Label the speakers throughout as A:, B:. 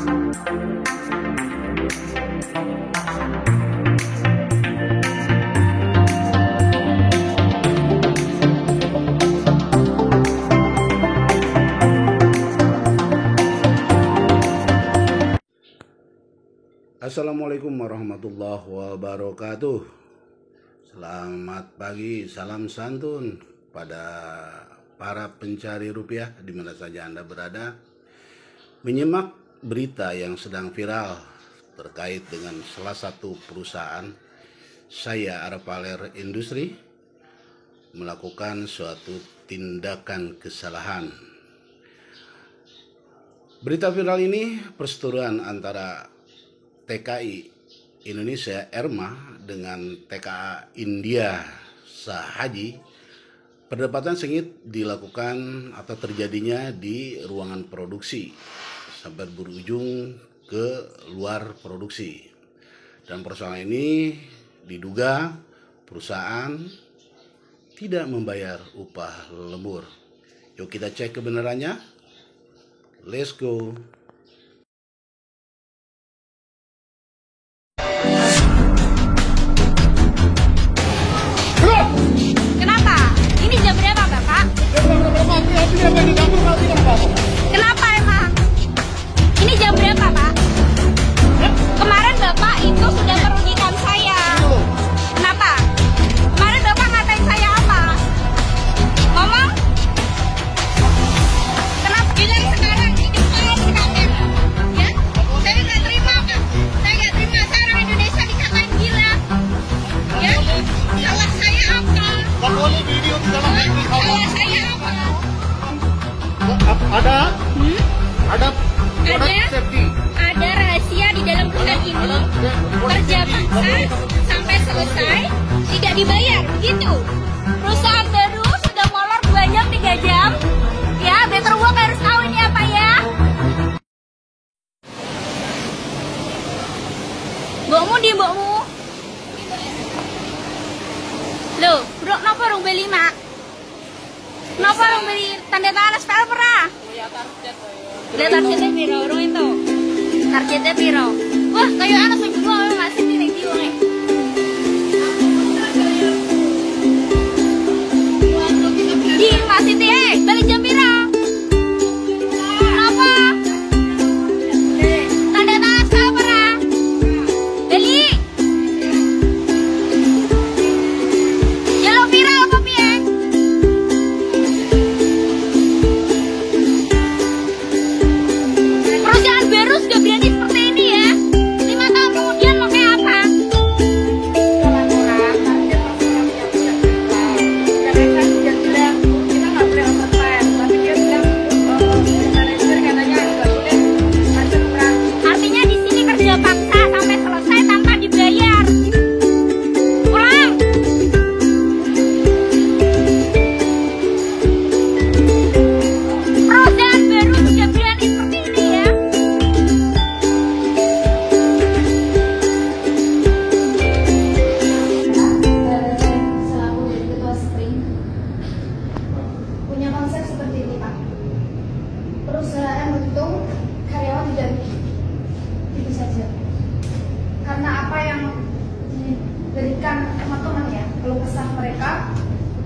A: Assalamualaikum warahmatullahi wabarakatuh. Selamat pagi, salam santun pada para pencari rupiah di mana saja Anda berada. Menyimak berita yang sedang viral terkait dengan salah satu perusahaan saya Arpaler Industri melakukan suatu tindakan kesalahan. Berita viral ini perseteruan antara TKI Indonesia ERMA dengan TKA India Sahaji. Perdebatan sengit dilakukan atau terjadinya di ruangan produksi sampai berujung ke luar produksi. Dan persoalan ini diduga perusahaan tidak membayar upah lembur. Yuk kita cek kebenarannya. Let's go.
B: Kenapa emang? Ini jam berapa, Pak? Kemarin Bapak itu sudah merugikan saya. Kenapa? Kemarin Bapak ngatain saya apa? Ngomong? Kenapa bilang sekarang di depan kamera? Ya? Saya nggak terima, Pak. Saya nggak terima seorang Indonesia dikatain gila. Ya? Salah saya apa?
C: Salah
B: saya apa?
C: Ada produk safety.
B: Ada rahasia di dalam perusahaan ini. Kerja paksa sampai selesai tidak dibayar, begitu. Perusahaan baru sudah molor 2 jam 3 jam. Ya, better work harus tahu ini apa ya. Mbokmu di mbokmu. Loh, bro, kenapa rong beli mak? Kenapa rong beli tanda tangan SPL pernah? Lihat targetnya piro, orang itu. Targetnya piro. Wah, kayak anak sing gua masih di review nih. Di masih balik jam piro? Kenapa? Tanda tangan SPL pernah? Beli. Ya lo viral apa piye? Sudah berani seperti ini ya. 5 tahun kemudian mau kayak apa? Artinya di sini kerja paksa sampai selesai tanpa dibayar. Pulang. Perusahaan baru sudah berani seperti ini ya.
D: Punya konsep seperti ini, Pak. Perusahaan untung, karyawan tidak rugi. Itu saja. Karena apa yang diberikan teman-teman ya, keluh kesah mereka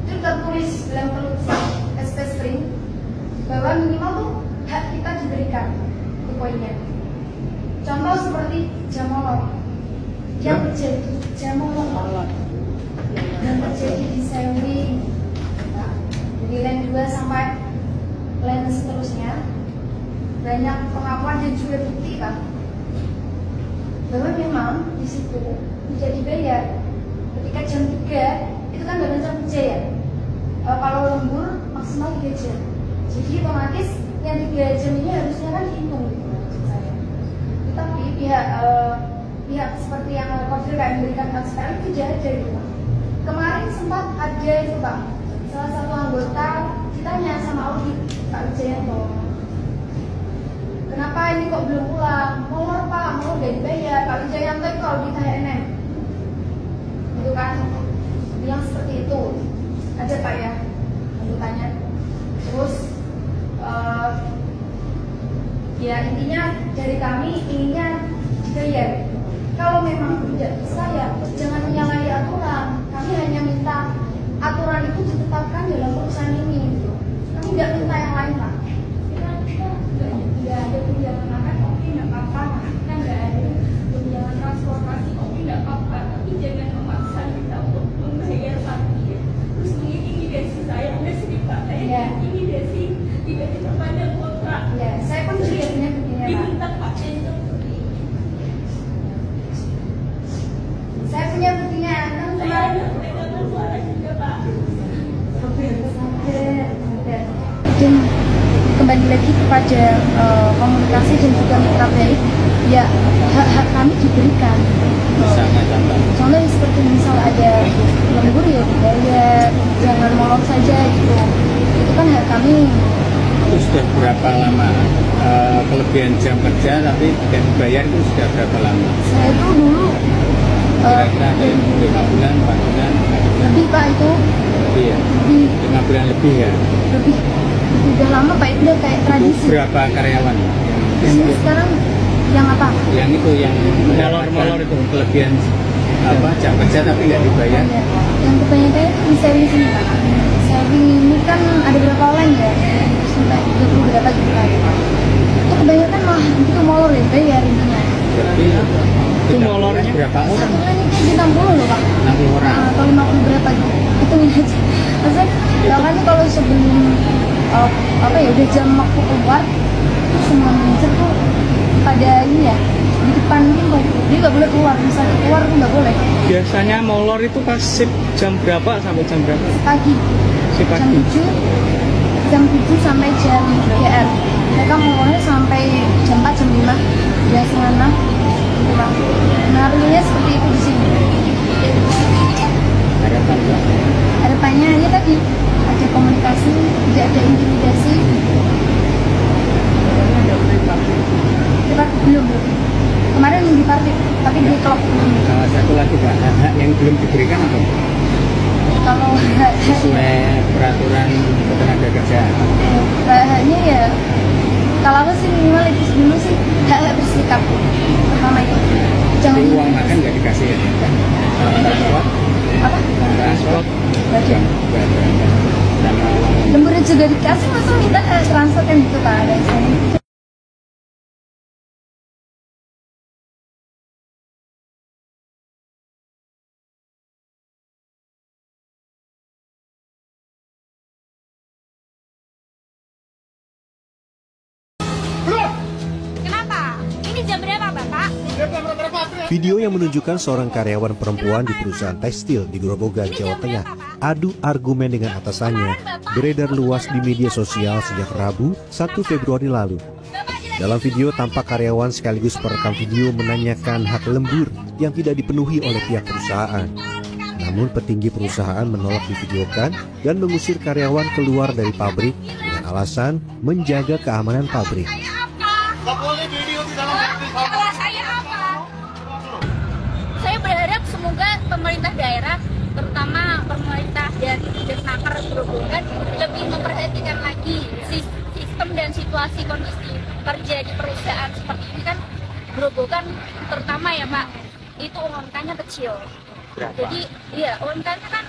D: itu tertulis dalam keluh kesah SP Spring bahwa minimal tuh hak kita diberikan. Itu poinnya. Contoh seperti jam molor yang terjadi jam molor yang terjadi di Sewing di line 2 sampai line seterusnya, banyak pengakuan dan juga bukti, Pak, bahwa memang di situ tidak dibayar. Ketika jam 3 itu kan dalam jam kerja ya, kalau lembur maksimal 3 jam, jadi otomatis yang 3 jam ini harusnya kan dihitung gitu, maksud saya. Tetapi pihak seperti yang koordinator kayak memberikan hak sekarang itu tidak ada gitu, Pak. Kemarin sempat ada itu, Pak, salah satu anggota ditanya sama audit Pak Wijayanto, kenapa ini kok belum pulang? Molor Pak, molor udah dibayar. Pak Wijayanto itu audit HNM, itu kan bilang seperti itu. Ada Pak ya anggotanya. Terus Ya intinya dari kami inginnya dibayar. Kalau memang tidak bisa ya jangan menyalahi aturan. Kami hanya minta aturan itu ditetapkan dalam perusahaan ini. Kami tidak minta yang lain, Pak. Kita nggak ada tunjangan makan, oke nggak apa-apa. Kita nggak ada tunjangan transportasi, oke nggak apa-apa. Tapi jangan memaksa kita untuk membayar parkir. Terus ini desi saya, desi dipakai, ini desi tidak diperpanjang kontrak. Ya, saya pun lihatnya begini, Pak. Diminta pakai itu. Saya punya buktinya, kan kemarin suara juga, Pak. Dan kembali lagi kepada komunikasi dan juga mitra baik, ya hak-hak kami diberikan. Contohnya seperti misal ada lembur ya dibayar, jangan molor saja gitu. Itu kan hak kami.
E: Itu sudah berapa lama kelebihan jam kerja tapi tidak dibayar itu sudah berapa lama?
D: Saya itu dulu
E: kira-kira ada yang 5 bulan, 4 bulan, 5 bulan.
D: Lebih, Pak, itu.
E: Lebih ya? 5 bulan lebih ya?
D: Lebih. Udah lama, Pak, itu udah kayak tradisi.
E: Itu berapa karyawan?
D: Yang sekarang yang apa?
E: Yang itu, yang molor itu kelebihan apa jam kerja tapi nggak dibayar.
D: Ya. Yang kebanyakan itu di sharing sini, Pak. Sharing ini kan ada berapa online ya? Sampai 20 berapa gitu kan. Itu kebanyakan malah itu molor ya, bayar intinya.
E: Berarti itu molornya berapa orang?
D: Satu kan itu di 60 loh, Pak.
E: 60 orang.
D: Atau 50 berapa gitu. Hitungin aja. Maksudnya, makanya kalau sebelum apa ya udah jam waktu keluar itu semua manajer tuh pada ini ya di depan pintu dia nggak boleh keluar, misalnya keluar tuh nggak boleh.
C: Biasanya molor itu pas shift jam berapa sampai jam berapa?
D: Pagi.
C: Shift pagi.
D: Jam 7 sampai jam 3 mereka molornya sampai jam 4 jam 5 jam setengah 6 gitu, Pak. Nah realnya seperti itu di sini. Harapannya ya tadi ada komunikasi, tidak ada intimidasi. Kita belum. Kemarin di party, tapi di klub.
E: Satu lagi Pak, hak yang belum diberikan apa?
D: Kalau
E: sesuai peraturan ketenaga kerjaan.
D: Haknya ya, kalau aku sih minimal itu dulu sih hak bersikap pertama itu. Jangan
E: uang makan nggak dikasih ya? Transport?
D: Apa?
E: Transport?
D: Lemburnya juga dikasih, masa kita transfer kan gitu Pak, ada sini.
B: Kenapa? Ini jam berapa, Bapak?
F: Video yang menunjukkan seorang karyawan perempuan di perusahaan tekstil di Grobogan, Jawa Tengah adu argumen dengan atasannya beredar luas di media sosial sejak Rabu 1 Februari lalu. Dalam video tampak karyawan sekaligus perekam video menanyakan hak lembur yang tidak dipenuhi oleh pihak perusahaan. Namun petinggi perusahaan menolak divideokan dan mengusir karyawan keluar dari pabrik dengan alasan menjaga keamanan pabrik.
B: Saya berharap semoga pemerintah daerah, terutama pemerintah dari Desnaker Grobogan, lebih memperhatikan lagi sistem dan situasi kondisi kerja di perusahaan seperti ini kan. Grobogan terutama ya Pak, itu UMK-nya kecil.
E: Berapa?
B: Jadi iya UMK-nya kan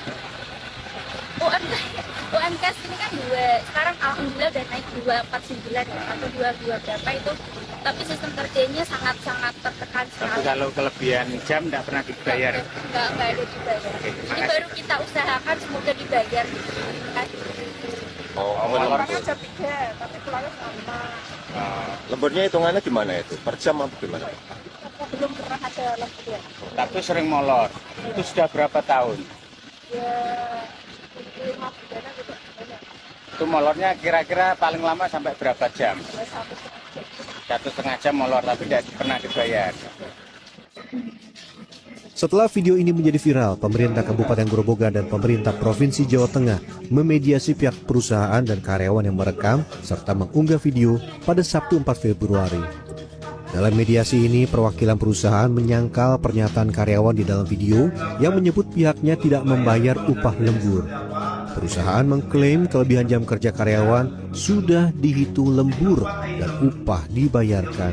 B: UMK sini kan 2, sekarang alhamdulillah udah naik 249 ya, atau 22 berapa itu, tapi sistem kerjanya sangat-sangat tertekan
E: Tapi
B: sekali.
E: kalau kelebihan jam nggak pernah dibayar.
B: Nggak ada dibayar. Ini baru kita usahakan semoga dibayar.
G: Lemburnya
B: aja 3, tapi pulangnya sama.
G: lemburnya hitungannya gimana itu? Per jam apa gimana?
B: Belum pernah ada lembur ya.
E: Tapi sering molor. Itu sudah berapa tahun?
B: Ya 5 bulan gitu.
E: Itu molornya kira-kira paling lama sampai berapa jam? 1,5 jam molor tapi tidak pernah dibayar.
F: Setelah video ini menjadi viral, pemerintah Kabupaten Grobogan dan pemerintah Provinsi Jawa Tengah memediasi pihak perusahaan dan karyawan yang merekam serta mengunggah video pada Sabtu 4 Februari. Dalam mediasi ini, perwakilan perusahaan menyangkal pernyataan karyawan di dalam video yang menyebut pihaknya tidak membayar upah lembur. Perusahaan mengklaim kelebihan jam kerja karyawan sudah dihitung lembur dan upah dibayarkan.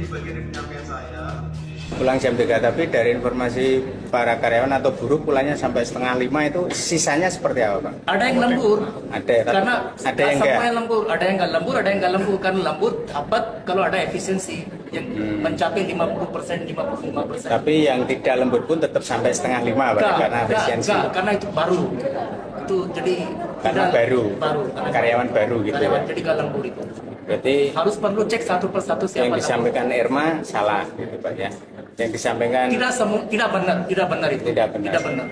E: Pulang jam 3, tapi dari informasi para karyawan atau buruh pulangnya sampai 4:30 itu sisanya seperti apa, Pak?
C: Ada yang lembur,
E: Ada,
C: karena
E: ada yang
C: semua
E: enggak.
C: yang lembur, ada yang nggak lembur, ada yang nggak lembur. Karena lembur dapat kalau ada efisiensi yang mencapai 50%, 55%.
E: Tapi yang tidak lembur pun tetap sampai 4:30, Pak, karena efisiensi.
C: Enggak, karena itu baru. Itu jadi
E: Karena baru, karyawan baru gitu.
C: Karyawan jadi nggak lembur itu.
E: Berarti
C: Harus perlu cek satu persatu siapa
E: yang
C: lembur.
E: disampaikan Irma salah, gitu, Pak ya. Yang disampaikan
C: Tidak benar itu.
E: Tidak benar.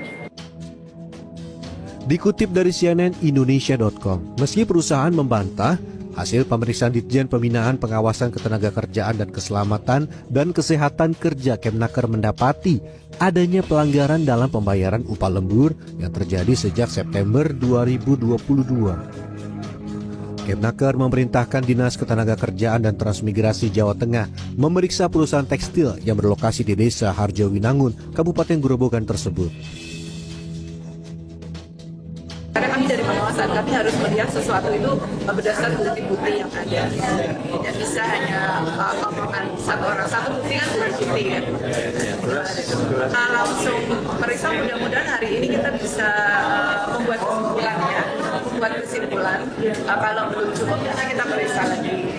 F: Dikutip dari cnnindonesia.com, meski perusahaan membantah, hasil pemeriksaan Ditjen Pembinaan Pengawasan Ketenagakerjaan dan Keselamatan dan Kesehatan Kerja Kemnaker mendapati adanya pelanggaran dalam pembayaran upah lembur yang terjadi sejak September 2022. Kemnaker memerintahkan Dinas Ketenagakerjaan dan Transmigrasi Jawa Tengah memeriksa perusahaan tekstil yang berlokasi di Desa Harjowinangun, Kabupaten Grobogan tersebut.
H: Karena kami dari pengawasan, kami harus melihat sesuatu itu berdasarkan bukti-bukti yang ada. Tidak bisa hanya omongan satu orang, satu bukti kan bukan bukti kan. Langsung periksa, mudah-mudahan hari ini kita bisa membuat kesimpulan ya. Kalau belum cukup kita periksa lagi.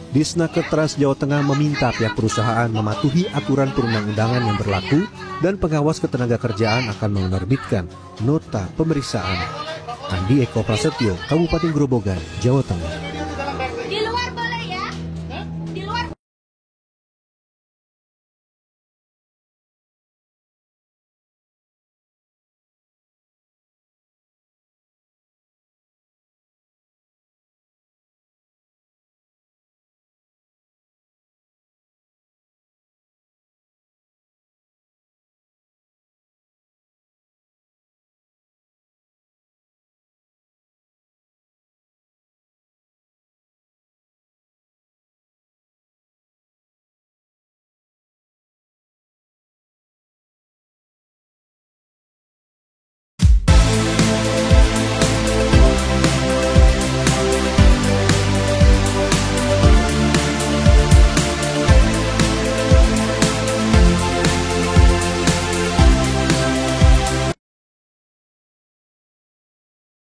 F: Disnaker Trans Jawa Tengah meminta pihak perusahaan mematuhi aturan perundang-undangan yang berlaku dan pengawas ketenagakerjaan akan menerbitkan nota pemeriksaan. Andi Eko Prasetyo, Kabupaten Grobogan, Jawa Tengah.